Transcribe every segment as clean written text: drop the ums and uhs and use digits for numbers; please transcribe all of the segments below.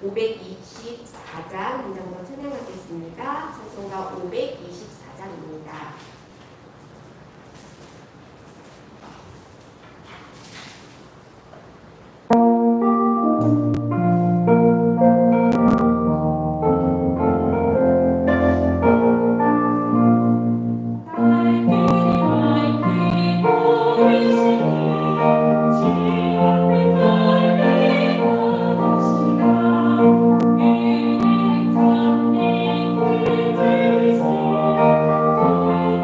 524장 한 장 더 찬양하겠습니다. 찬송가 524장입니다.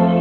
그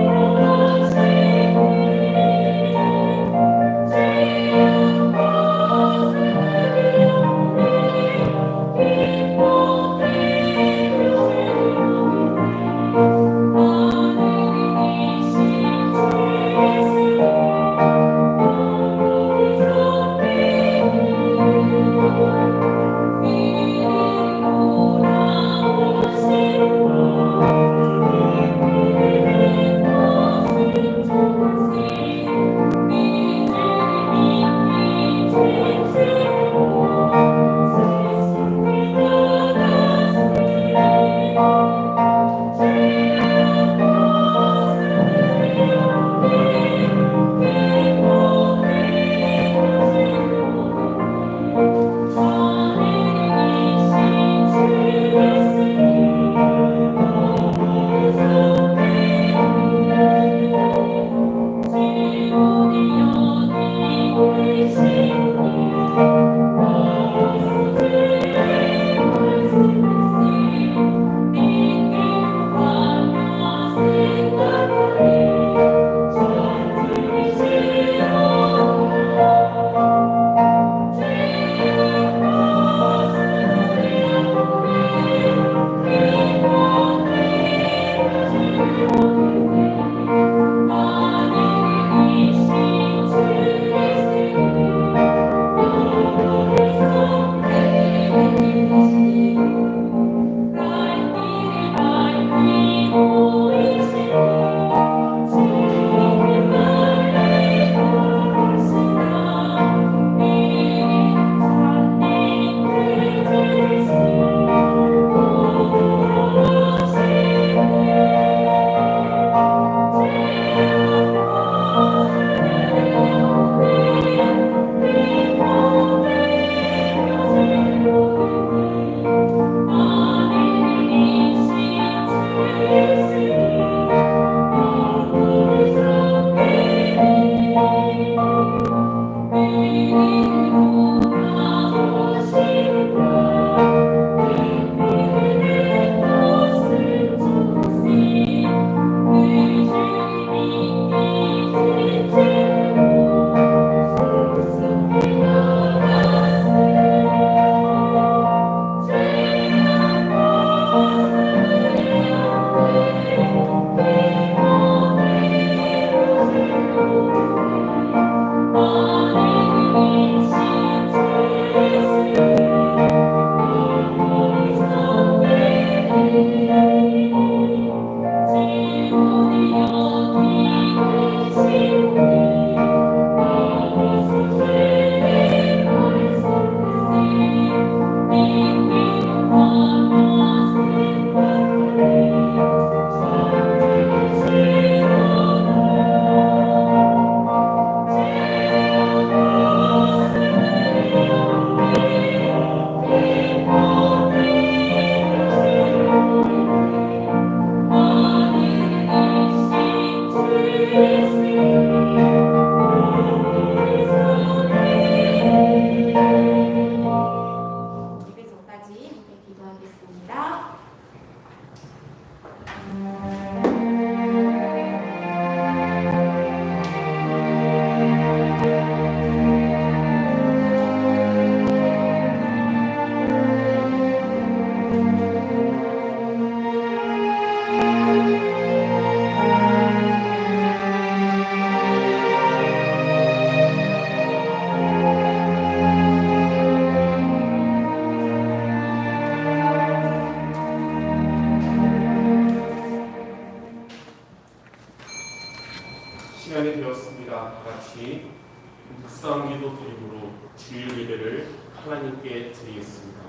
기도드리겠습니다.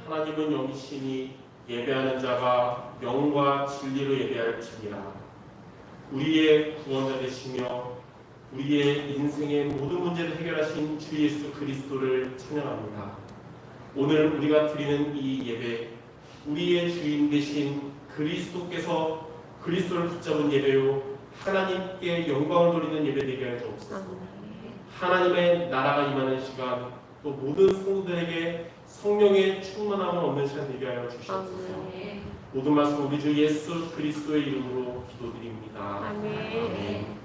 하나님은 영이시니 예배하는 자가 영과 진리로 예배할지니라. 우리의 구원자 되시며 우리의 인생의 모든 문제를 해결하신 주 예수 그리스도를 찬양합니다. 오늘 우리가 드리는 이 예배, 우리의 주인 되신 그리스도를 붙잡은 예배요, 하나님께 영광을 돌리는 예배 되게 할 주옵소서. 하나님의 나라가 임하는 시간, 또 모든 성도들에게 성령의 충만함을 얻는 시간 되게 하여 주시옵소서. 모든 말씀 우리 주 예수 그리스도의 이름으로 기도드립니다. 아멘.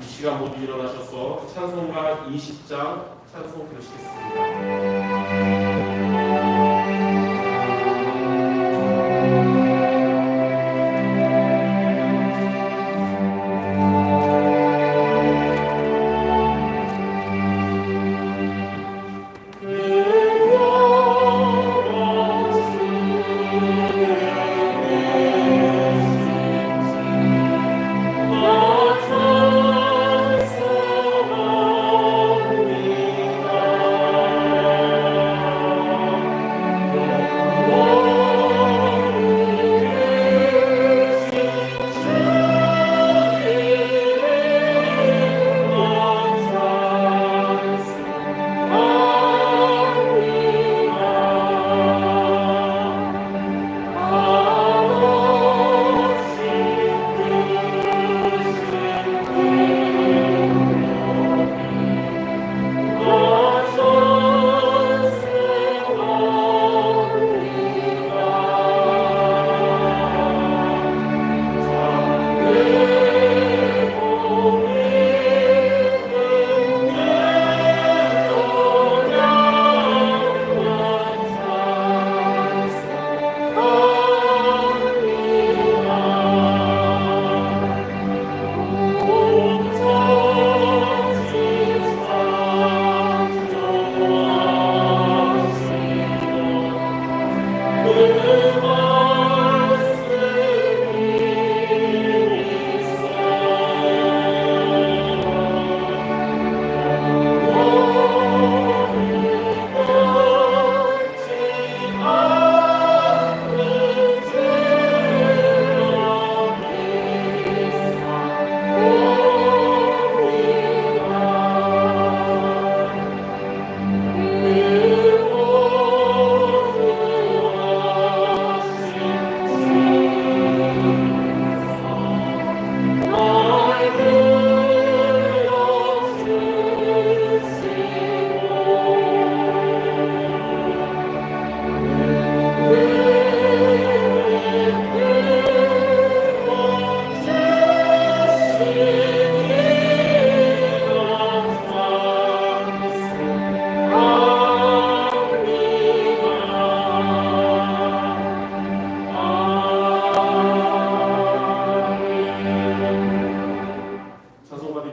이 시간 모두 일어나셔서 찬송가 20장 찬송 들으시겠습니다.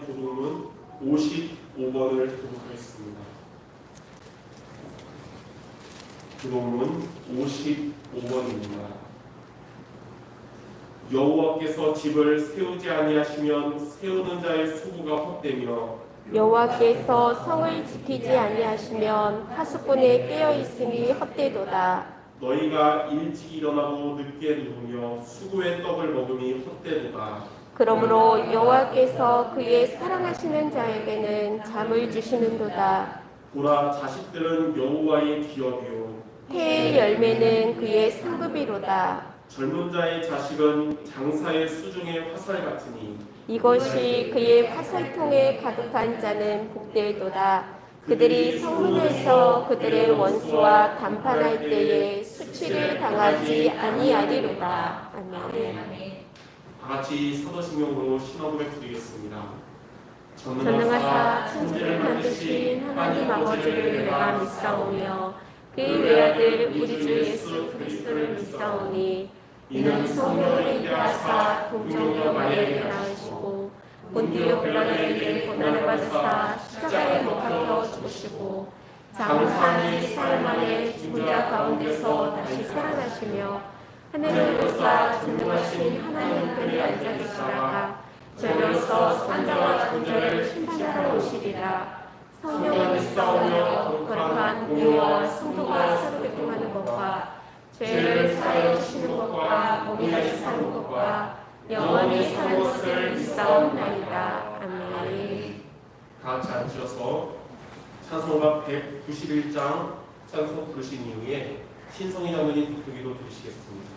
교독은 55번을 교독하겠습니다. 교독은 55번입니다. 여호와께서 집을 세우지 아니하시면 세우는 자의 수고가 헛되며 여호와께서 성을 지키지 아니하시면 하수꾼의 깨어 있음이 헛되도다. 너희가 일찍 일어나고 늦게 누우며 수고의 떡을 먹음이 헛되도다. 그러므로 여호와께서 그의 사랑하시는 자에게는 잠을 주시는도다. 보라, 자식들은 여호와의 기업이요 해의 열매는 그의 상급이로다. 젊은 자의 자식은 장사의 수중의 화살 같으니 이것이 그의 화살통에 가득한 자는 복되도다. 그들이 성문에서 그들의 원수와 담판할 때에 수치를 당하지 아니하리로다. 아멘. 다 같이 사도신경으로 신앙 고백 드리겠습니다. 전능하사 천지를 만드신 하나님 아버지를 내가 믿사오며 그의 외아들 우리 주 예수 그리스도를 믿사오니 이는 성령을 인도하사 동정녀 마리아에게 낳으시고 본디오 빌라도에게 고난을 받으사 십자가에 못 박혀 죽으시고 장사한 지 사흘 만에 죽은 자 가운데서 다시 살아나시며 하늘을 오르사 전능하신 하나님 편에 앉아 계시다가 저희로서 산자와 죽은 자를 심판하러 오시리라. 성령을 믿사오며 거룩한 공의와 성도가 서로 교통하는 것과 죄를 사하여 주시는 것과 몸이 다시 사는 것과 영원히 사는 것을 믿사옵나이다. 아멘. 다 같이 앉으셔서 찬송가 191장 찬송 부르신 이후에 신성희 장로님 부기도 드리시겠습니다.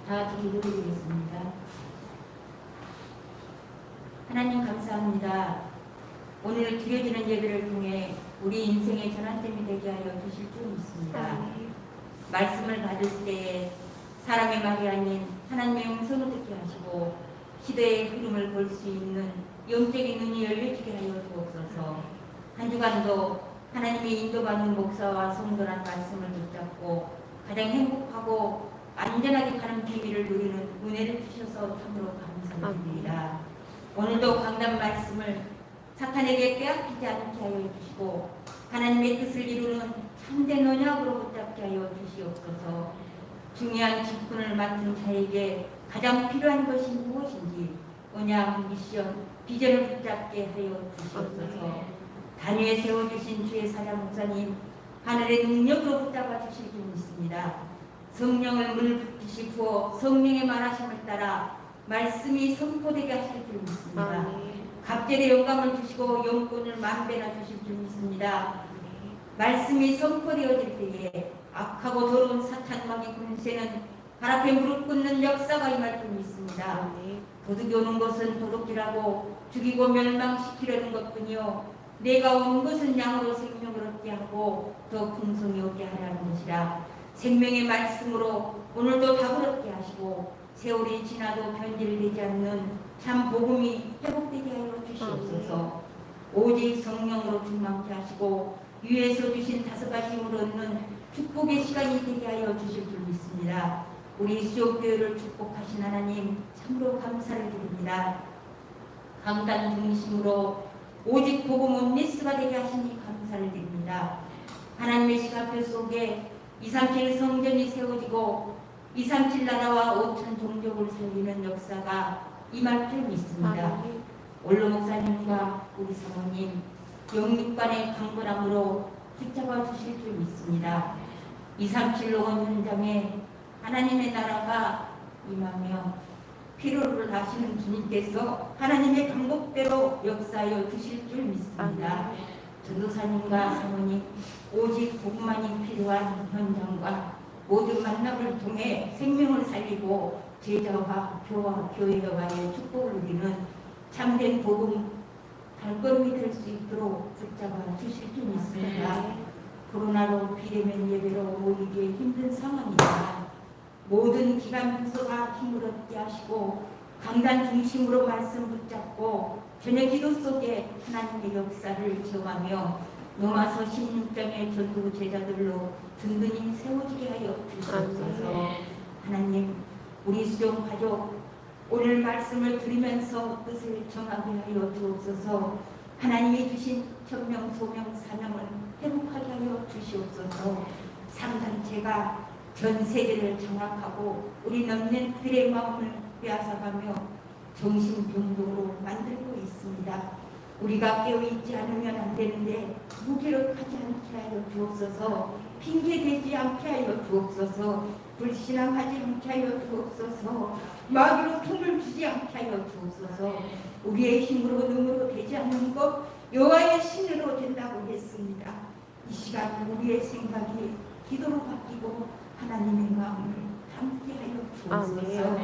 다 같이 기도드리겠습니다. 하나님 감사합니다. 오늘 드려지는 예배를 통해 우리 인생의 전환점이 되게 하여 주실 줄 믿습니다. 말씀을 받을 때에 사람의 말이 아닌 하나님의 음성을 듣게 하시고 시대의 흐름을 볼 수 있는 영적인 눈이 열려지게 하여 주옵소서. 한 주간도 하나님의 인도받는 목사와 성도란 말씀을 붙잡고 가장 행복하고 안전하게 가는 비밀을 누리는 은혜를 주셔서 참으로 감사드립니다. 오늘도 강단 말씀을 사탄에게 빼앗기지 않게 하여 주시고 하나님의 뜻을 이루는 참된 언약으로 붙잡게 하여 주시옵소서. 중요한 직분을 맡은 자에게 가장 필요한 것이 무엇인지 언약, 미션, 비전을 붙잡게 하여 주시옵소서. 단위에 세워주신 주의 사장 목사님 하늘의 능력으로 붙잡아 주실 줄 믿습니다. 성령을 물 붓듯이 부어 성령의 말하심을 따라 말씀이 선포되게 하실 줄 믿습니다. 갑절의 영감을 주시고 영권을 만배나 주실 줄 믿습니다. 말씀이 선포되어질 때에 악하고 더러운 사탄 마귀 군세는 발 앞에 무릎 꿇는 역사가 임할 줄 믿습니다. 아멘. 도둑이 오는 것은 도둑질하고 죽이고 멸망시키려는 것뿐이요 내가 온 것은 양으로 생명을 얻게 하고 더 풍성히 얻게 하라는 것이라. 생명의 말씀으로 오늘도 답을 얻게 하시고 세월이 지나도 변질되지 않는 참 복음이 회복되게 하여 주시옵소서. 오직 성령으로 충만케 하시고 위에서 주신 5가지 힘을 얻는 축복의 시간이 되게 하여 주실 줄 믿습니다. 우리 수족교회를 축복하신 하나님 참으로 감사를 드립니다. 강단 중심으로 오직 복음 온리스가 되게 하시니 감사를 드립니다. 하나님의 시간표 속에 237 성전이 세워지고 237 나라와 5천 종족을 살리는 역사가 임할 줄 믿습니다. 아멘. 원로 목사님과 우리 사모님 영육간의 강건함으로 붙잡아 주실 줄 믿습니다. 237 노원 현장에 하나님의 나라가 임하며 필요를 아시는 주님께서 하나님의 방법대로 역사하여 주실 줄 믿습니다. 전도사님과 사모님 오직 복음만이 필요한 현장과 모든 만남을 통해 생명을 살리고 제자와 교와 교회와의 축복을 누리는 참된 복음 발걸음이 될 수 있도록 붙잡아 주실 줄 믿습니다. 코로나로 비대면 예배로 모이기 힘든 상황이지만 모든 기관 부서가 힘을 얻게 하시고 강단 중심으로 말씀 붙잡고 저녁 기도 속에 하나님의 역사를 기억하며 로마서 16장의 전도 제자들로 든든히 세워지게 하여 주시옵소서. 하나님 우리 수종 가족 오늘 말씀을 들으면서 뜻을 정하게 하여 주옵소서. 하나님이 주신 천명 소명 사명을 회복하게 하여 주시옵소서. 상단체가 전 세계를 장악하고 우리 넘는 그들의 마음을 빼앗아가며 정신병동으로 만들고 있습니다. 우리가 깨어있지 않으면 안 되는데 무기력하지 않게 하여 주옵소서. 핑계대지 않게 하여 주옵소서. 불신앙하지 않게 하여 주옵소서. 마귀로 틈을 주지 않게 하여 주옵소서. 우리의 힘으로 능으로 되지 않는 것 여호와의 신으로 된다고 했습니다. 이 시간 우리의 생각이 기도로 바뀌고 하나님의 마음을 함께하여 주옵소서.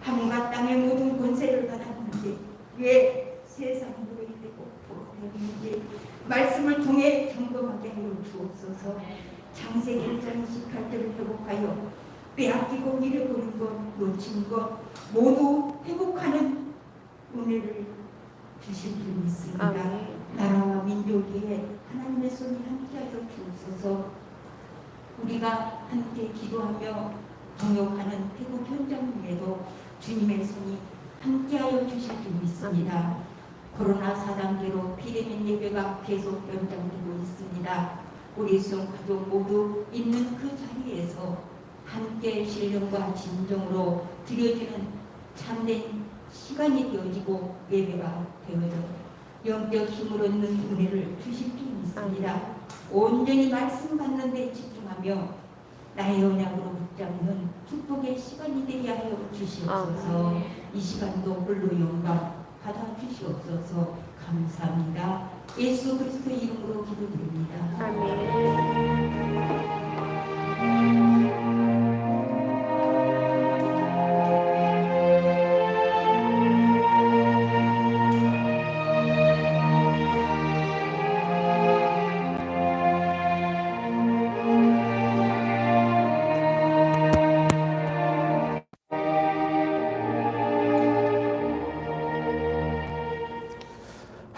하늘과 땅의 모든 권세를 받았는지 왜 세상 노예되고 포로되는지 말씀을 통해 점검하게 하여 주옵소서. 창세기 1장 28절을 회복하여 빼앗기고 잃어버린 것, 놓친 것 모두 회복하는 은혜를 주실 줄 믿습니다. 나라와 민족에 하나님의 손이 함께하여 주옵소서. 우리가 함께 기도하며 동역하는 태국 현장 위에도 주님의 손이 함께하여 주실 줄 믿습니다. 코로나 4단계로 비대면 예배가 계속 연장되고 있습니다. 우리 수용 가족 모두 있는 그 자리에서 함께 신령과 진정으로 드려지는 참된 시간이 되어지고 예배가 되어져 영적 힘을 얻는 은혜를 주실 줄 믿습니다. 온전히 말씀 받는 데 집중하며 나의 언약으로 붙잡는 축복의 시간이 되게 하여 주시옵소서. 이 시간도 홀로 영광 받아 주시옵소서. 감사합니다. 예수 그리스도 이름으로 기도드립니다. 아멘.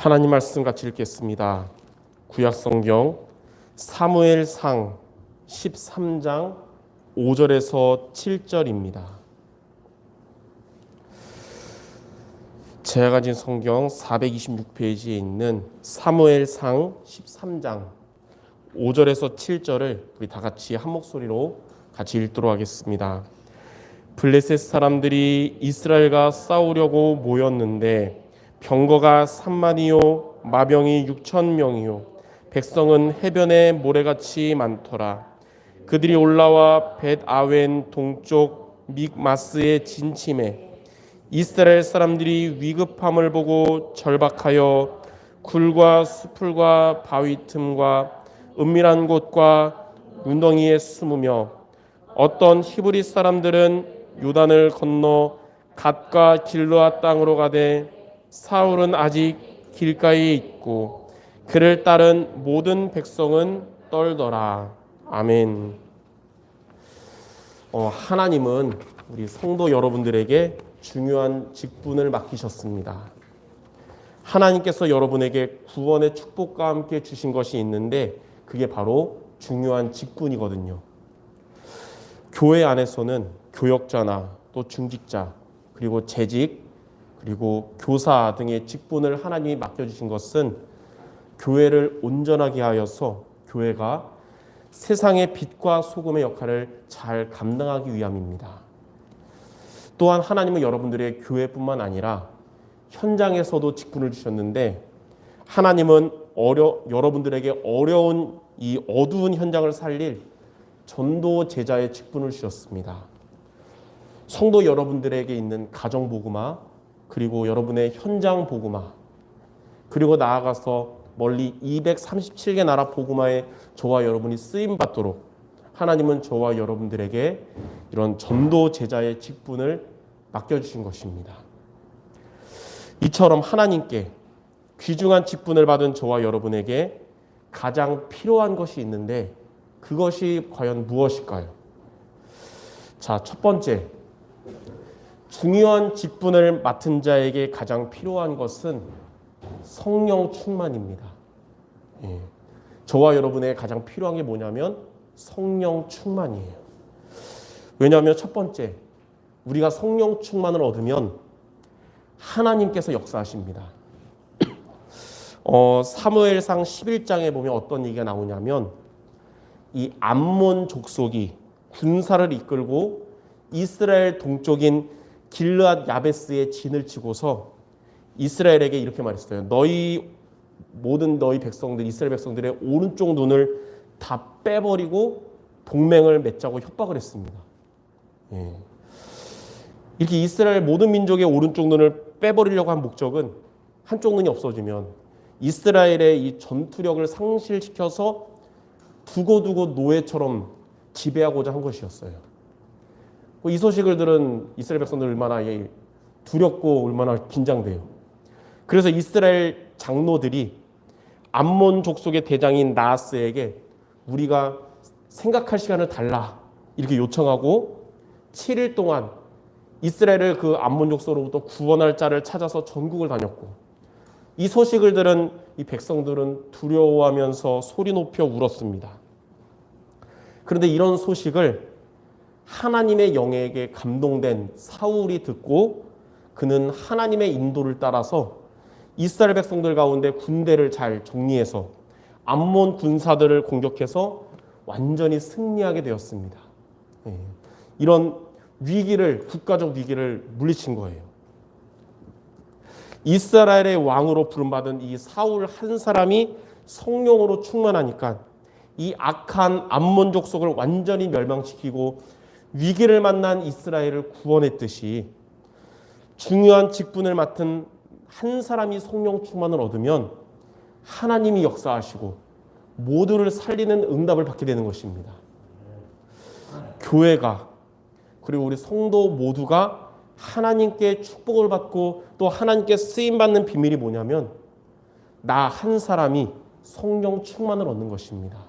하나님 말씀 같이 읽겠습니다. 구약성경 사무엘상 13장 5절에서 7절입니다. 제가 가진 성경 426페이지에 있는 사무엘상 13장 5절에서 7절을 우리 다 같이 한 목소리로 같이 읽도록 하겠습니다. 블레셋 사람들이 이스라엘과 싸우려고 모였는데 병거가 3만이요 마병이 6,000명이요 백성은 해변에 모래같이 많더라. 그들이 올라와 벳아웬 동쪽 믹마스에 진침해 이스라엘 사람들이 위급함을 보고 절박하여 굴과 수풀과 바위 틈과 은밀한 곳과 운덩이에 숨으며 어떤 히브리 사람들은 요단을 건너 갓과 길르앗 땅으로 가되 사울은 아직 길가에 있고 그를 따른 모든 백성은 떨더라. 아멘. 하나님은 우리 성도 여러분들에게 중요한 직분을 맡기셨습니다. 하나님께서 여러분에게 구원의 축복과 함께 주신 것이 있는데 그게 바로 중요한 직분이거든요. 교회 안에서는 교역자나 또 중직자 그리고 재직 그리고 교사 등의 직분을 하나님이 맡겨주신 것은 교회를 온전하게 하여서 교회가 세상의 빛과 소금의 역할을 잘 감당하기 위함입니다. 또한 하나님은 여러분들의 교회뿐만 아니라 현장에서도 직분을 주셨는데 하나님은 여러분들에게 어려운 이 어두운 현장을 살릴 전도 제자의 직분을 주셨습니다. 성도 여러분들에게 있는 가정 복음화 그리고 여러분의 현장 복음화 그리고 나아가서 멀리 237개 나라 복음화에 저와 여러분이 쓰임 받도록 하나님은 저와 여러분들에게 이런 전도 제자의 직분을 맡겨주신 것입니다. 이처럼 하나님께 귀중한 직분을 받은 저와 여러분에게 가장 필요한 것이 있는데 그것이 과연 무엇일까요? 자, 첫 번째, 중요한 직분을 맡은 자에게 가장 필요한 것은 성령 충만입니다. 저와 여러분에게 가장 필요한 게 뭐냐면 성령 충만이에요. 왜냐하면 첫 번째, 우리가 성령 충만을 얻으면 하나님께서 역사하십니다. 사무엘상 11장에 보면 어떤 얘기가 나오냐면 이 암몬 족속이 군사를 이끌고 이스라엘 동쪽인 길르앗 야베스에 진을 치고서 이스라엘에게 이렇게 말했어요. 모든 너희 백성들, 이스라엘 백성들의 오른쪽 눈을 다 빼버리고 동맹을 맺자고 협박을 했습니다. 이렇게 이스라엘 모든 민족의 오른쪽 눈을 빼버리려고 한 목적은 한쪽 눈이 없어지면 이스라엘의 이 전투력을 상실시켜서 두고두고 노예처럼 지배하고자 한 것이었어요. 이 소식을 들은 이스라엘 백성들 얼마나 두렵고 얼마나 긴장돼요. 그래서 이스라엘 장로들이 암몬 족속의 대장인 나하스에게 우리가 생각할 시간을 달라 이렇게 요청하고 7일 동안 이스라엘을 그 암몬 족속으로부터 구원할 자를 찾아서 전국을 다녔고 이 소식을 들은 이 백성들은 두려워하면서 소리 높여 울었습니다. 그런데 이런 소식을 하나님의 영에게 감동된 사울이 듣고 그는 하나님의 인도를 따라서 이스라엘 백성들 가운데 군대를 잘 정리해서 암몬 군사들을 공격해서 완전히 승리하게 되었습니다. 이런 국가적 위기를 물리친 거예요. 이스라엘의 왕으로 부름받은 이 사울 한 사람이 성령으로 충만하니까 이 악한 암몬 족속을 완전히 멸망시키고 위기를 만난 이스라엘을 구원했듯이 중요한 직분을 맡은 한 사람이 성령 충만을 얻으면 하나님이 역사하시고 모두를 살리는 응답을 받게 되는 것입니다. 교회가 그리고 우리 성도 모두가 하나님께 축복을 받고 또 하나님께 쓰임받는 비밀이 뭐냐면 나 한 사람이 성령 충만을 얻는 것입니다.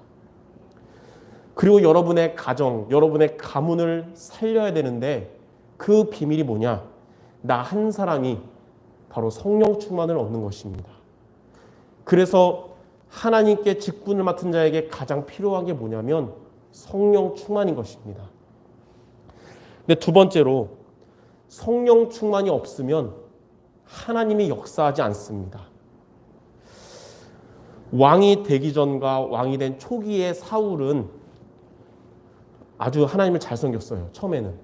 그리고 여러분의 가정, 여러분의 가문을 살려야 되는데 그 비밀이 뭐냐? 나 한 사람이 바로 성령 충만을 얻는 것입니다. 그래서 하나님께 직분을 맡은 자에게 가장 필요한 게 뭐냐면 성령 충만인 것입니다. 근데 두 번째로 성령 충만이 없으면 하나님이 역사하지 않습니다. 왕이 되기 전과 왕이 된 초기의 사울은 아주 하나님을 잘 섬겼어요. 처음에는.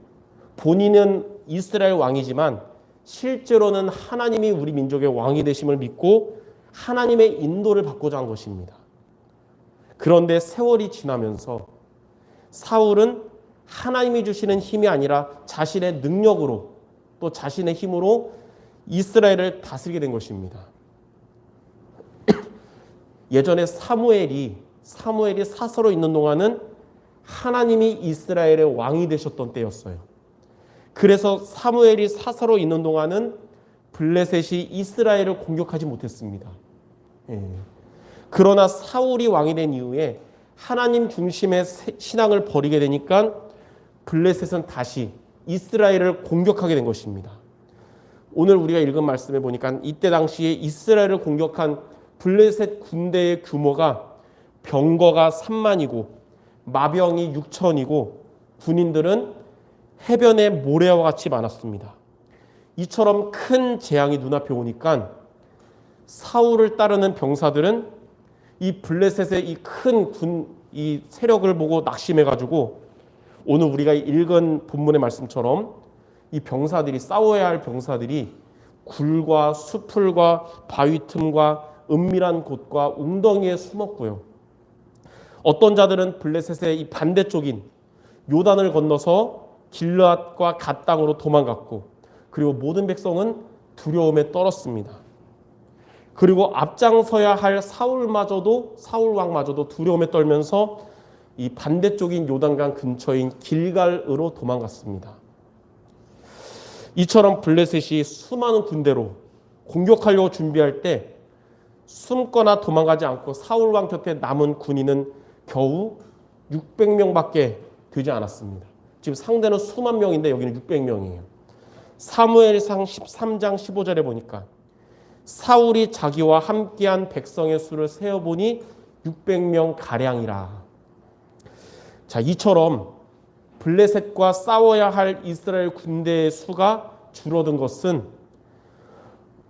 본인은 이스라엘 왕이지만 실제로는 하나님이 우리 민족의 왕이 되심을 믿고 하나님의 인도를 받고자 한 것입니다. 그런데 세월이 지나면서 사울은 하나님이 주시는 힘이 아니라 자신의 능력으로 또 자신의 힘으로 이스라엘을 다스리게 된 것입니다. 예전에 사무엘이 사서로 있는 동안은 하나님이 이스라엘의 왕이 되셨던 때였어요. 그래서 사무엘이 사사로 있는 동안은 블레셋이 이스라엘을 공격하지 못했습니다. 그러나 사울이 왕이 된 이후에 하나님 중심의 신앙을 버리게 되니까 블레셋은 다시 이스라엘을 공격하게 된 것입니다. 오늘 우리가 읽은 말씀에 보니까 이때 당시에 이스라엘을 공격한 블레셋 군대의 규모가 병거가 3만이고 마병이 6천이고 군인들은 해변의 모래와 같이 많았습니다. 이처럼 큰 재앙이 눈앞에 오니까 사울을 따르는 병사들은 이 블레셋의 이 큰 이 세력을 보고 낙심해가지고 오늘 우리가 읽은 본문의 말씀처럼 이 병사들이 싸워야 할 병사들이 굴과 수풀과 바위 틈과 은밀한 곳과 웅덩이에 숨었고요. 어떤 자들은 블레셋의 이 반대쪽인 요단을 건너서 길르앗과 갓 땅으로 도망갔고, 그리고 모든 백성은 두려움에 떨었습니다. 그리고 앞장서야 할 사울 왕마저도 두려움에 떨면서 이 반대쪽인 요단강 근처인 길갈으로 도망갔습니다. 이처럼 블레셋이 수많은 군대로 공격하려고 준비할 때 숨거나 도망가지 않고 사울 왕 곁에 남은 군인은 겨우 600명밖에 되지 않았습니다. 지금 상대는 수만 명인데 여기는 600명이에요. 사무엘상 13장 15절에 보니까 사울이 자기와 함께한 백성의 수를 세어보니 600명 가량이라. 자, 이처럼 블레셋과 싸워야 할 이스라엘 군대의 수가 줄어든 것은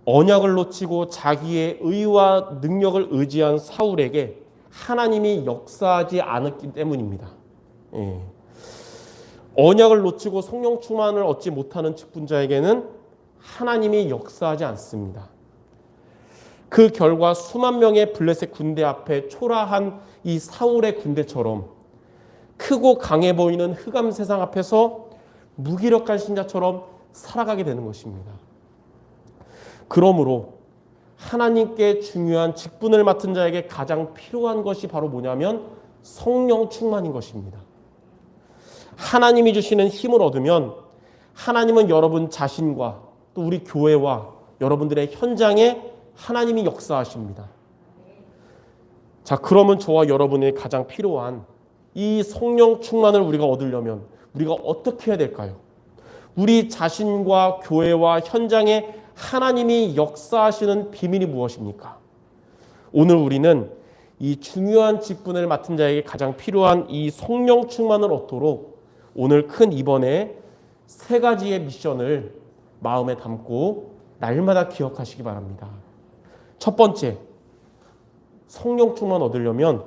언약을 놓치고 자기의 의와 능력을 의지한 사울에게 하나님이 역사하지 않았기 때문입니다. 언약을 놓치고 성령 충만을 얻지 못하는 직분자에게는 하나님이 역사하지 않습니다. 그 결과 수만 명의 블레셋 군대 앞에 초라한 이 사울의 군대처럼 크고 강해 보이는 흑암 세상 앞에서 무기력한 신자처럼 살아가게 되는 것입니다. 그러므로 하나님께 중요한 직분을 맡은 자에게 가장 필요한 것이 바로 뭐냐면 성령 충만인 것입니다. 하나님이 주시는 힘을 얻으면 하나님은 여러분 자신과 또 우리 교회와 여러분들의 현장에 하나님이 역사하십니다. 자, 그러면 저와 여러분의 가장 필요한 이 성령 충만을 우리가 얻으려면 우리가 어떻게 해야 될까요? 우리 자신과 교회와 현장에 하나님이 역사하시는 비밀이 무엇입니까? 오늘 우리는 이 중요한 직분을 맡은 자에게 가장 필요한 이 성령 충만을 얻도록 오늘 큰 이번에 3가지의 미션을 마음에 담고 날마다 기억하시기 바랍니다. 첫 번째, 성령 충만 얻으려면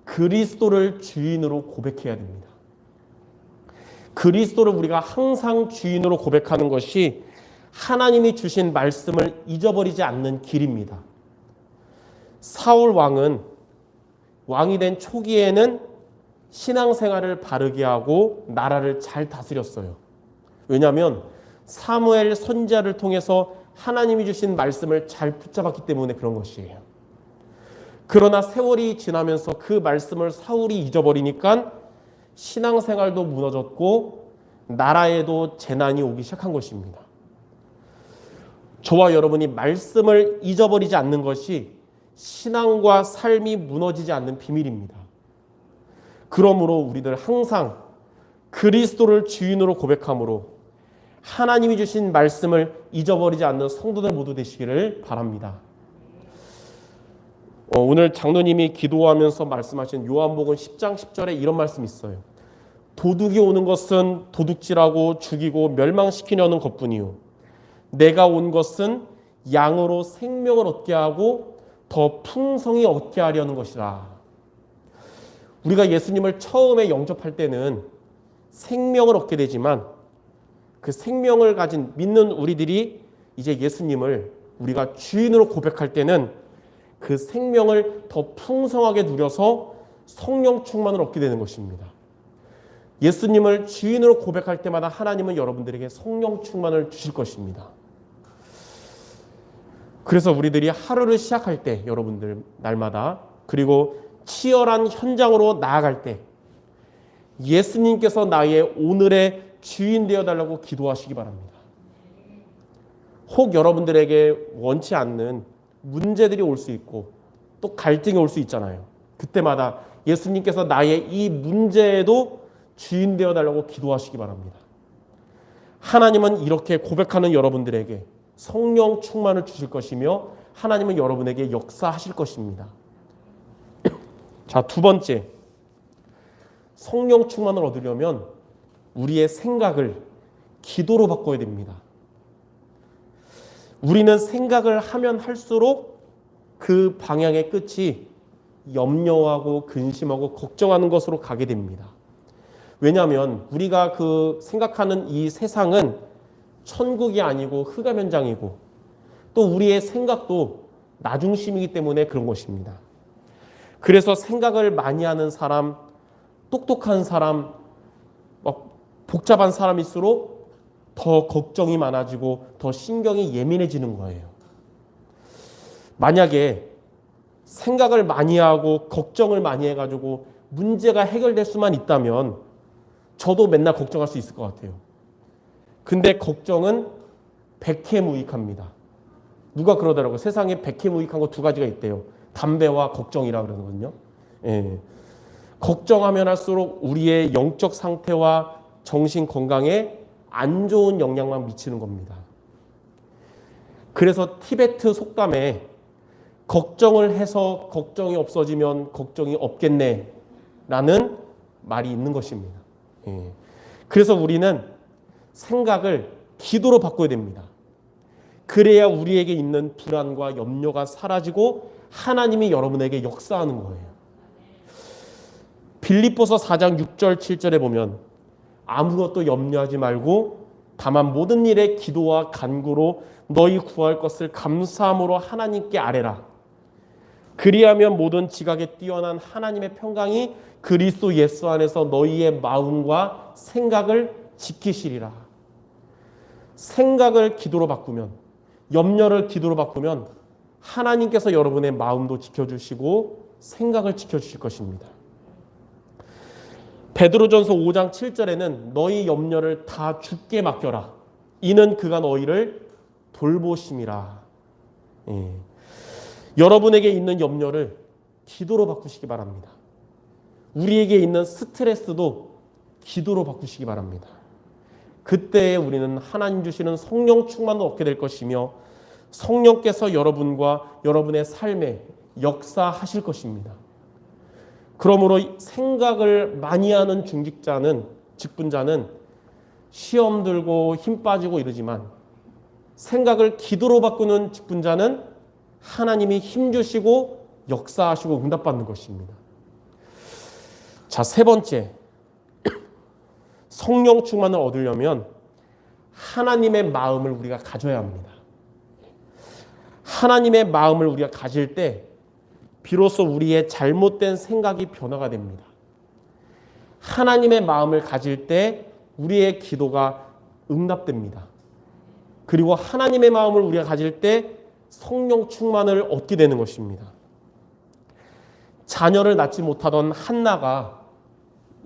그리스도를 주인으로 고백해야 됩니다. 그리스도를 우리가 항상 주인으로 고백하는 것이 하나님이 주신 말씀을 잊어버리지 않는 길입니다. 사울 왕은 왕이 된 초기에는 신앙생활을 바르게 하고 나라를 잘 다스렸어요. 왜냐하면 사무엘 선지자를 통해서 하나님이 주신 말씀을 잘 붙잡았기 때문에 그런 것이에요. 그러나 세월이 지나면서 그 말씀을 사울이 잊어버리니까 신앙생활도 무너졌고 나라에도 재난이 오기 시작한 것입니다. 저와 여러분이 말씀을 잊어버리지 않는 것이 신앙과 삶이 무너지지 않는 비밀입니다. 그러므로 우리들 항상 그리스도를 주인으로 고백함으로 하나님이 주신 말씀을 잊어버리지 않는 성도들 모두 되시기를 바랍니다. 오늘 장로님이 기도하면서 말씀하신 요한복음 10장 10절에 이런 말씀이 있어요. 도둑이 오는 것은 도둑질하고 죽이고 멸망시키려는 것뿐이요 내가 온 것은 양으로 생명을 얻게 하고 더 풍성히 얻게 하려는 것이라. 우리가 예수님을 처음에 영접할 때는 생명을 얻게 되지만 그 생명을 가진 믿는 우리들이 이제 예수님을 우리가 주인으로 고백할 때는 그 생명을 더 풍성하게 누려서 성령 충만을 얻게 되는 것입니다. 예수님을 주인으로 고백할 때마다 하나님은 여러분들에게 성령 충만을 주실 것입니다. 그래서 우리들이 하루를 시작할 때 여러분들 날마다 그리고 치열한 현장으로 나아갈 때 예수님께서 나의 오늘의 주인 되어달라고 기도하시기 바랍니다. 혹 여러분들에게 원치 않는 문제들이 올 수 있고 또 갈등이 올 수 있잖아요. 그때마다 예수님께서 나의 이 문제에도 주인 되어달라고 기도하시기 바랍니다. 하나님은 이렇게 고백하는 여러분들에게 성령 충만을 주실 것이며 하나님은 여러분에게 역사하실 것입니다. 자, 두 번째, 성령 충만을 얻으려면 우리의 생각을 기도로 바꿔야 됩니다. 우리는 생각을 하면 할수록 그 방향의 끝이 염려하고 근심하고 걱정하는 것으로 가게 됩니다. 왜냐하면 우리가 그 생각하는 이 세상은 천국이 아니고 흑암 현장이고 또 우리의 생각도 나 중심이기 때문에 그런 것입니다. 그래서 생각을 많이 하는 사람, 똑똑한 사람, 복잡한 사람일수록 더 걱정이 많아지고 더 신경이 예민해지는 거예요. 만약에 생각을 많이 하고 걱정을 많이 해가지고 문제가 해결될 수만 있다면 저도 맨날 걱정할 수 있을 것 같아요. 근데 걱정은 백해무익합니다. 누가 그러더라고요. 세상에 백해무익한 거 두 가지가 있대요. 담배와 걱정이라 그러거든요. 예. 걱정하면 할수록 우리의 영적 상태와 정신 건강에 안 좋은 영향만 미치는 겁니다. 그래서 티베트 속담에 걱정을 해서 걱정이 없어지면 걱정이 없겠네 라는 말이 있는 것입니다. 예. 그래서 우리는 생각을 기도로 바꿔야 됩니다. 그래야 우리에게 있는 불안과 염려가 사라지고 하나님이 여러분에게 역사하는 거예요. 빌립보서 4장 6절 7절에 보면 아무것도 염려하지 말고 다만 모든 일에 기도와 간구로 너희 구할 것을 감사함으로 하나님께 아뢰라. 그리하면 모든 지각에 뛰어난 하나님의 평강이 그리스도 예수 안에서 너희의 마음과 생각을 지키시리라. 생각을 기도로 바꾸면, 염려를 기도로 바꾸면 하나님께서 여러분의 마음도 지켜주시고 생각을 지켜주실 것입니다. 베드로전서 5장 7절에는 너희 염려를 다 주께 맡겨라. 이는 그가 너희를 돌보심이라. 예. 여러분에게 있는 염려를 기도로 바꾸시기 바랍니다. 우리에게 있는 스트레스도 기도로 바꾸시기 바랍니다. 그때 우리는 하나님 주시는 성령 충만을 얻게 될 것이며 성령께서 여러분과 여러분의 삶에 역사하실 것입니다. 그러므로 생각을 많이 하는 직분자는 시험 들고 힘 빠지고 이러지만 생각을 기도로 바꾸는 직분자는 하나님이 힘 주시고 역사하시고 응답받는 것입니다. 자, 세 번째, 성령 충만을 얻으려면 하나님의 마음을 우리가 가져야 합니다. 하나님의 마음을 우리가 가질 때 비로소 우리의 잘못된 생각이 변화가 됩니다. 하나님의 마음을 가질 때 우리의 기도가 응답됩니다. 그리고 하나님의 마음을 우리가 가질 때 성령 충만을 얻게 되는 것입니다. 자녀를 낳지 못하던 한나가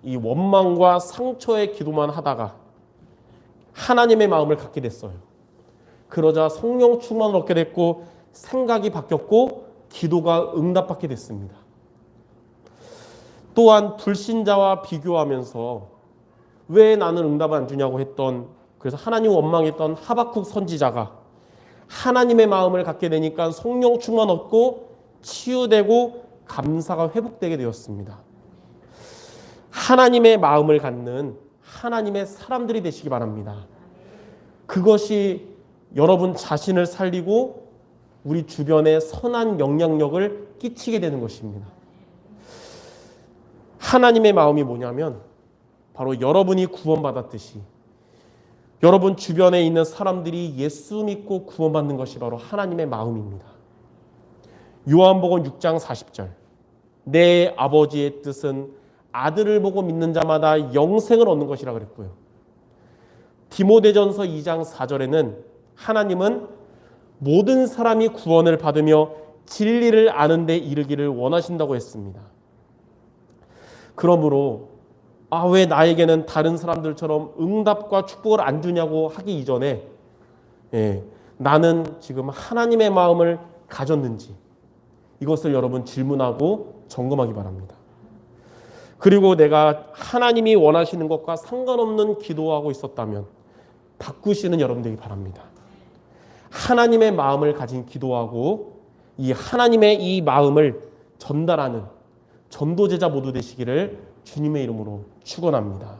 이 원망과 상처의 기도만 하다가 하나님의 마음을 갖게 됐어요. 그러자 성령 충만을 얻게 됐고 생각이 바뀌었고 기도가 응답받게 됐습니다. 또한 불신자와 비교하면서 왜 나는 응답을 안 주냐고 했던, 그래서 하나님 원망했던 하박국 선지자가 하나님의 마음을 갖게 되니까 성령 충만 얻고 치유되고 감사가 회복되게 되었습니다. 하나님의 마음을 갖는 하나님의 사람들이 되시기 바랍니다. 그것이 여러분 자신을 살리고 우리 주변에 선한 영향력을 끼치게 되는 것입니다. 하나님의 마음이 뭐냐면 바로 여러분이 구원받았듯이 여러분 주변에 있는 사람들이 예수 믿고 구원받는 것이 바로 하나님의 마음입니다. 요한복음 6장 40절, 내 아버지의 뜻은 아들을 보고 믿는 자마다 영생을 얻는 것이라 그랬고요. 디모데전서 2장 4절에는 하나님은 모든 사람이 구원을 받으며 진리를 아는 데 이르기를 원하신다고 했습니다. 그러므로 왜 나에게는 다른 사람들처럼 응답과 축복을 안 주냐고 하기 이전에 나는 지금 하나님의 마음을 가졌는지 이것을 여러분 질문하고 점검하기 바랍니다. 그리고 내가 하나님이 원하시는 것과 상관없는 기도하고 있었다면 바꾸시는 여러분 되기 바랍니다. 하나님의 마음을 가진 기도하고 이 하나님의 이 마음을 전달하는 전도제자 모두 되시기를 주님의 이름으로 축원합니다.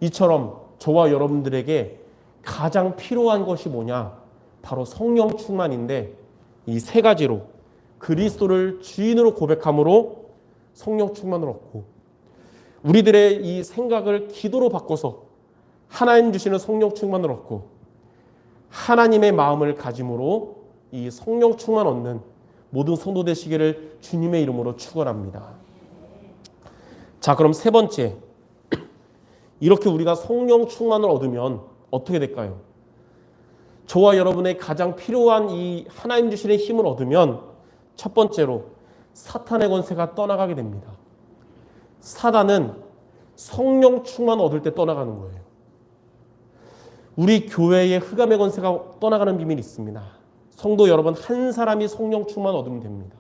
이처럼 저와 여러분들에게 가장 필요한 것이 뭐냐? 바로 성령 충만인데 이 세 가지로 그리스도를 주인으로 고백함으로 성령 충만을 얻고 우리들의 이 생각을 기도로 바꿔서 하나님 주시는 성령 충만을 얻고 하나님의 마음을 가짐으로 이 성령 충만 얻는 모든 성도 되시기를 주님의 이름으로 축원합니다. 자, 그럼 세 번째, 이렇게 우리가 성령 충만을 얻으면 어떻게 될까요? 저와 여러분의 가장 필요한 이 하나님 주시는 힘을 얻으면 첫 번째로 사탄의 권세가 떠나가게 됩니다. 사단은 성령 충만 얻을 때 떠나가는 거예요. 우리 교회의 흑암의 권세가 떠나가는 비밀이 있습니다. 성도 여러분 한 사람이 성령 충만 얻으면 됩니다.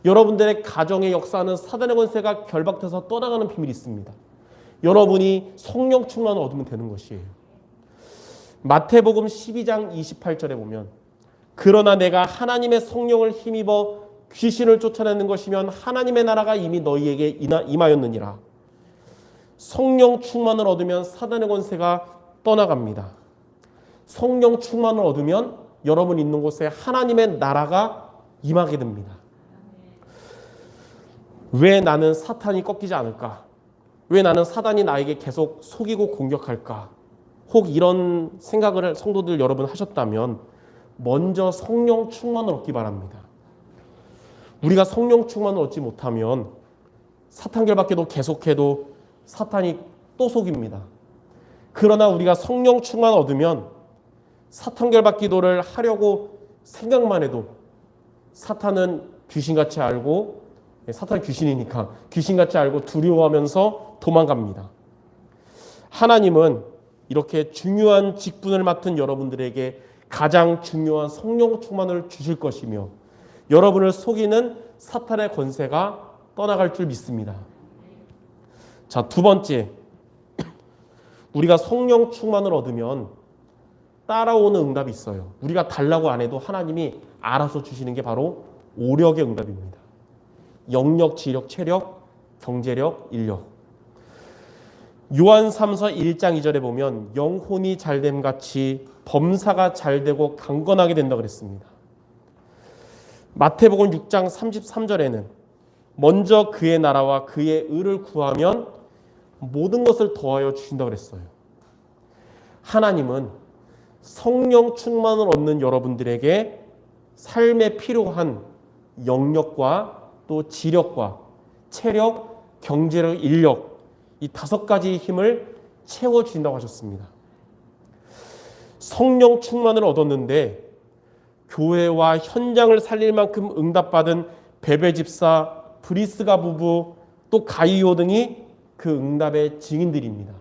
여러분들의 가정에 역사하는 사단의 권세가 결박돼서 떠나가는 비밀이 있습니다. 여러분이 성령 충만을 얻으면 되는 것이에요. 마태복음 12장 28절에 보면 그러나 내가 하나님의 성령을 힘입어 귀신을 쫓아내는 것이면 하나님의 나라가 이미 너희에게 임하였느니라. 성령 충만을 얻으면 사단의 권세가 떠나갑니다. 성령 충만을 얻으면 여러분 있는 곳에 하나님의 나라가 임하게 됩니다. 왜 나는 사탄이 꺾이지 않을까? 왜 나는 사단이 나에게 계속 속이고 공격할까? 혹 이런 생각을 성도들 여러분 하셨다면 먼저 성령 충만을 얻기 바랍니다. 우리가 성령 충만을 얻지 못하면 사탄 결박기도 계속해도 사탄이 또 속입니다. 그러나 우리가 성령 충만을 얻으면 사탄 결박 기도를 하려고 생각만 해도 사탄은 귀신같이 알고 사탄은 귀신이니까 귀신같이 알고 두려워하면서 도망갑니다. 하나님은 이렇게 중요한 직분을 맡은 여러분들에게 가장 중요한 성령 충만을 주실 것이며 여러분을 속이는 사탄의 권세가 떠나갈 줄 믿습니다. 자, 두 번째, 우리가 성령 충만을 얻으면 따라오는 응답이 있어요. 우리가 달라고 안 해도 하나님이 알아서 주시는 게 바로 오력의 응답입니다. 영력, 지력, 체력, 경제력, 인력. 요한 3서 1장 2절에 보면 영혼이 잘됨 같이 범사가 잘되고 강건하게 된다고 그랬습니다. 마태복음 6장 33절에는 먼저 그의 나라와 그의 의를 구하면 모든 것을 더하여 주신다고 그랬어요. 하나님은 성령 충만을 얻는 여러분들에게 삶에 필요한 영력과 또 지력과 체력, 경제력, 인력 이 5가지의 힘을 채워주신다고 하셨습니다. 성령 충만을 얻었는데 교회와 현장을 살릴 만큼 응답받은 베베 집사, 브리스가 부부, 또 가이오 등이 그 응답의 증인들입니다.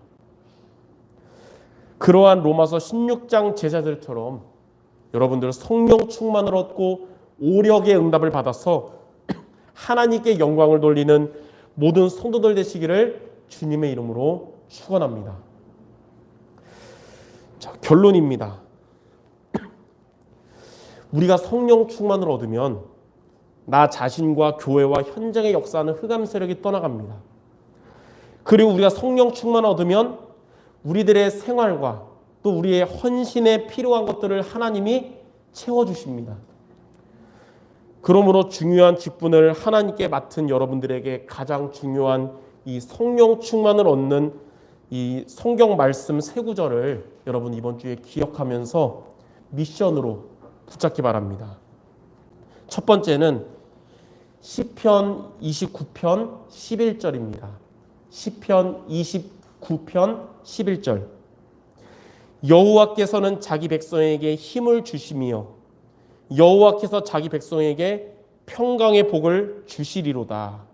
그러한 로마서 16장 제자들처럼 여러분들 성령 충만을 얻고 오력의 응답을 받아서 하나님께 영광을 돌리는 모든 성도들 되시기를 주님의 이름으로 축원합니다. 자, 결론입니다. 우리가 성령 충만을 얻으면 나 자신과 교회와 현장에 역사하는 흑암 세력이 떠나갑니다. 그리고 우리가 성령 충만을 얻으면 우리들의 생활과 또 우리의 헌신에 필요한 것들을 하나님이 채워주십니다. 그러므로 중요한 직분을 하나님께 맡은 여러분들에게 가장 중요한 이 성령 충만을 얻는 이 성경 말씀 세 구절을 여러분 이번 주에 기억하면서 미션으로 붙잡기 바랍니다. 첫 번째는 시편 29편 11절입니다. 시편 29편 11절. 여호와께서는 자기 백성에게 힘을 주시며 여호와께서 자기 백성에게 평강의 복을 주시리로다.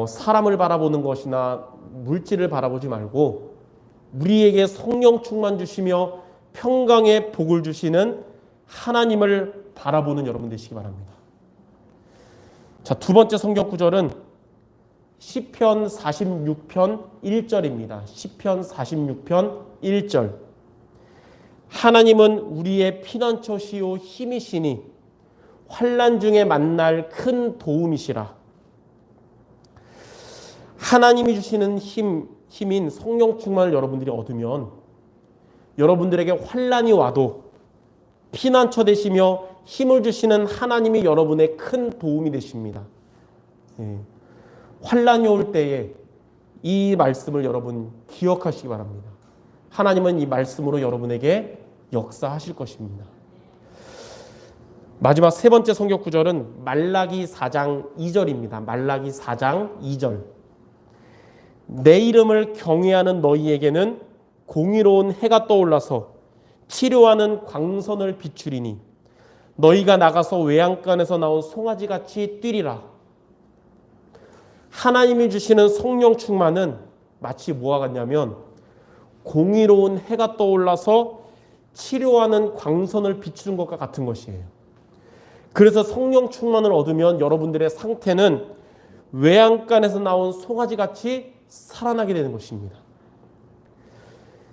사람을 바라보는 것이나 물질을 바라보지 말고 우리에게 성령 충만 주시며 평강의 복을 주시는 하나님을 바라보는 여러분 되시기 바랍니다. 자, 두 번째 성경 구절은 시편 46편 1절입니다. 시편 46편 1절. 하나님은 우리의 피난처시요 힘이시니 환난 중에 만날 큰 도움이시라. 하나님이 주시는 힘인 성령 충만을 여러분들이 얻으면 여러분들에게 환난이 와도 피난처 되시며 힘을 주시는 하나님이 여러분의 큰 도움이 되십니다. 환난이 올 때에 이 말씀을 여러분 기억하시기 바랍니다. 하나님은 이 말씀으로 여러분에게 역사하실 것입니다. 마지막 세 번째 성경 구절은 말라기 4장 2절입니다. 말라기 4장 2절. 내 이름을 경외하는 너희에게는 공의로운 해가 떠올라서 치료하는 광선을 비추리니 너희가 나가서 외양간에서 나온 송아지같이 뛰리라. 하나님이 주시는 성령 충만은 마치 뭐와 같냐면 공의로운 해가 떠올라서 치료하는 광선을 비추는 것과 같은 것이에요. 그래서 성령 충만을 얻으면 여러분들의 상태는 외양간에서 나온 송아지같이 살아나게 되는 것입니다.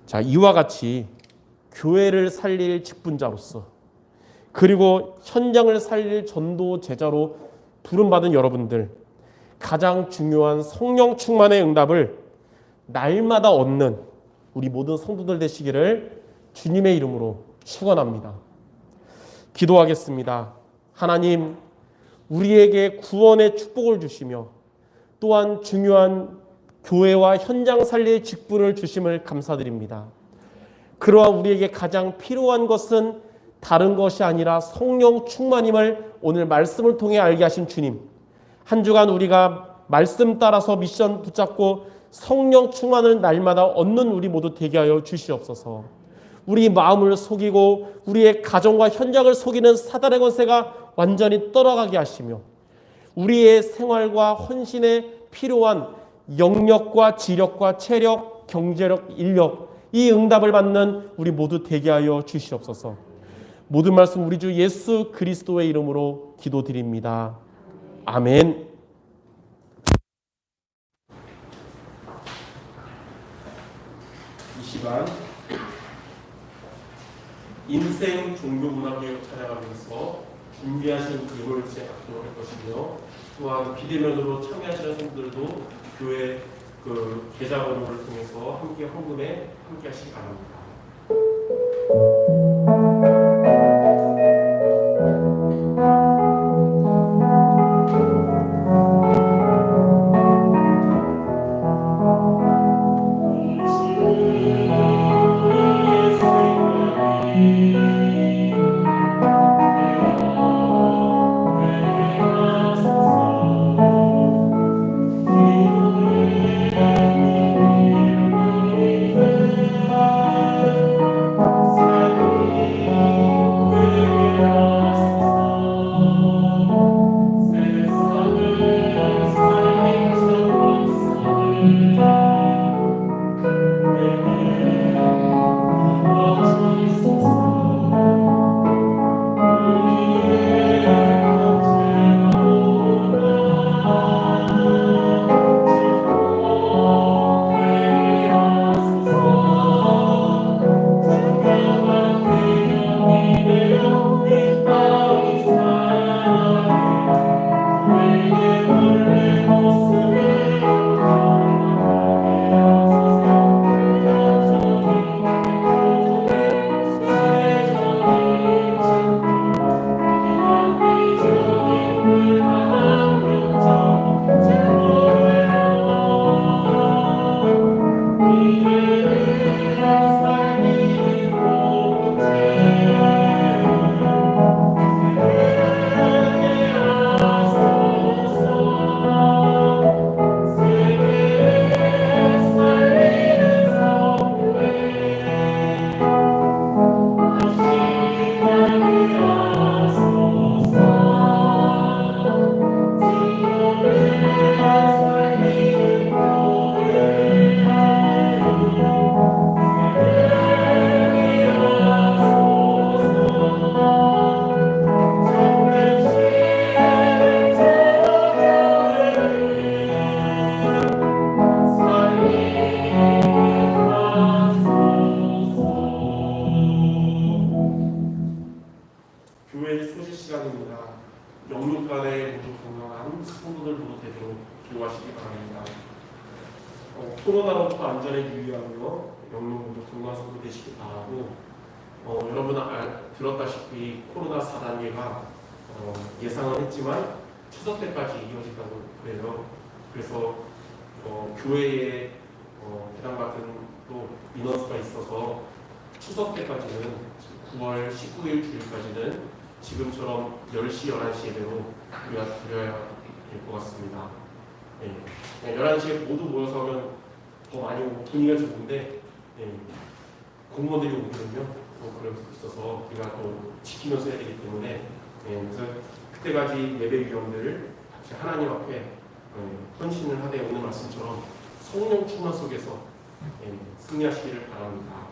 자, 이와 같이 교회를 살릴 직분자로서 그리고 현장을 살릴 전도 제자로 부름받은 여러분들, 가장 중요한 성령 충만의 응답을 날마다 얻는 우리 모든 성도들 되시기를 주님의 이름으로 축원합니다. 기도하겠습니다. 하나님, 우리에게 구원의 축복을 주시며 또한 중요한 교회와 현장 살릴 직분을 주심을 감사드립니다. 그러한 우리에게 가장 필요한 것은 다른 것이 아니라 성령 충만임을 오늘 말씀을 통해 알게 하신 주님, 한 주간 우리가 말씀 따라서 미션 붙잡고 성령 충만을 날마다 얻는 우리 모두 되게 하여 주시옵소서. 우리 마음을 속이고 우리의 가정과 현장을 속이는 사단의 권세가 완전히 떠나가게 하시며 우리의 생활과 헌신에 필요한 영력과 지력과 체력, 경제력, 인력, 이 응답을 받는 우리 모두 되게 하여 주시옵소서. 모든 말씀 우리 주 예수 그리스도의 이름으로 기도드립니다. 아멘. 이 시간 인생 종교문화교육 찬양하면서 준비하신 음을 제작하도록 할 것이며 또한 비대면으로 참여하시는 분들도 교회 계좌번호를 통해서 함께 헌금에 함께 하시기 바랍니다. 시간입니다. 영육간에 모두 건강한 성도들 모두 되도록 기도하시기 바랍니다. 코로나로부터 안전에 유의하며 영육 모두 건강한 성도 되시기 바라고, 여러분 들었다시피 코로나 4단계가 예상은 했지만 추석 때까지 이어진다고 그래요. 그래서 교회에 해당받은 또 인원수가 있어서 추석 때까지는 9월 19일 주일까지는 지금처럼 10시, 11시 예배로 드려야 될 것 같습니다. 네. 11시에 모두 모여서 하면 더 많이 오고 분위기가 좋은데, 공무원들이 오거든요. 그럴 수 있어서 우리가 또 지키면서 해야 되기 때문에, 그래서 그때까지 예배 위원들을 같이 하나님 앞에 헌신을 하되 오늘 말씀처럼 성령 충만 속에서 승리하시기를 바랍니다.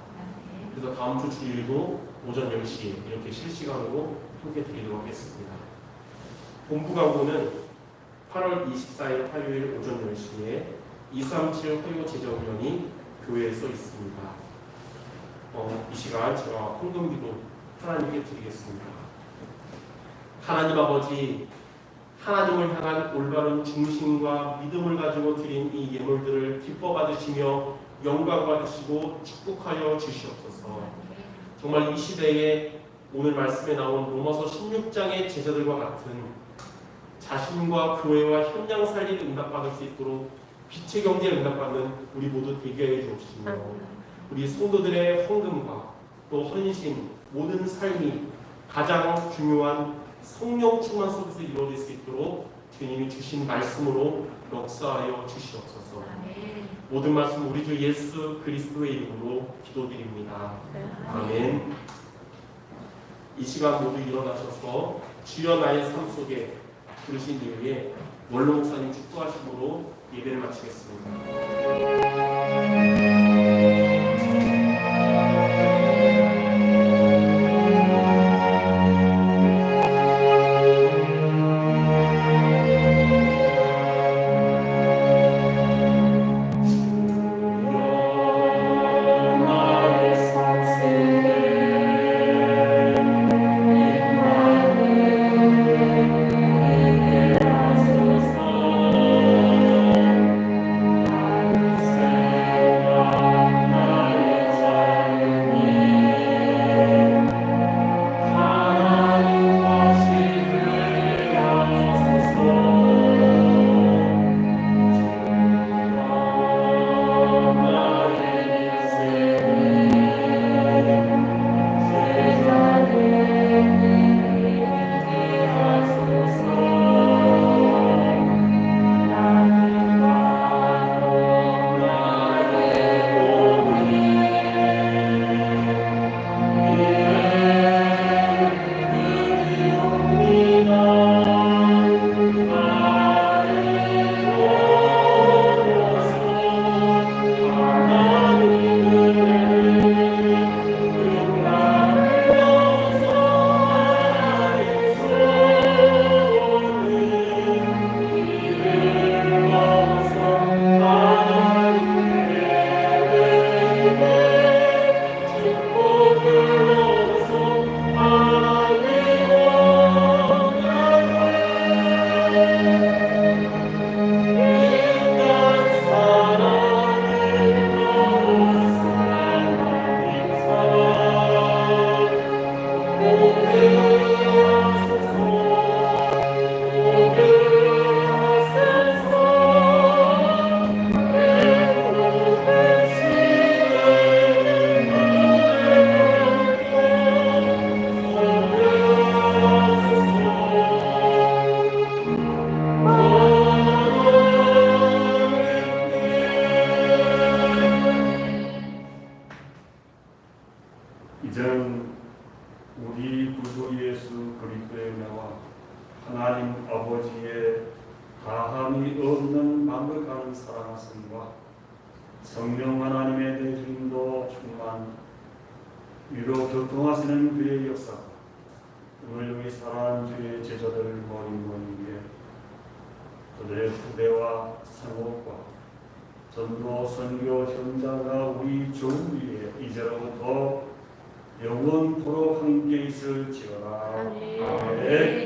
그래서 다음 주 주일도 오전 10시에 이렇게 실시간으로 함께 드리도록 하겠습니다. 본부 광고는 8월 24일 화요일 오전 10시에 237 화요 제정위원이 교회에서 있습니다. 이 시간 제가 헌금기도 하나님께 드리겠습니다. 하나님 아버지, 하나님을 향한 올바른 중심과 믿음을 가지고 드린 이 예물들을 기뻐 받으시며 영광 받으시고 축복하여 주시옵소서. 정말 이 시대에 오늘 말씀에 나온 로마서 16장의 제자들과 같은 자신과 교회와 현장 살리를 응답받을 수 있도록 빛의 경제를 응답받는 우리 모두 되게 해 주옵시며, 우리 성도들의 헌금과 또 헌신 모든 삶이 가장 중요한 성령 충만 속에서 이루어질 수 있도록 주님이 주신 말씀으로 역사하여 주시옵소서. 모든 말씀 우리 주 예수 그리스도의 이름으로 기도드립니다. 아멘. 이 시간 모두 일어나셔서 주여 나의 삶 속에 부르신 이후에 원로 목사님 축도하심으로 예배를 마치겠습니다. 이제는 우리 구주 예수 그리스도의 은혜와 하나님 아버지의 다함이 없는 만극한 사랑하심과 성령 하나님의 내주임도 충만 위로 교통하시는 그의 역사가 오늘 여기 살아난 주의 제자들을 모인 위에 그들의 후대와 상호과 전도 선교 현장과 우리 교회 이제로부터 영원토록 함께 있을지어다. 아멘. 네.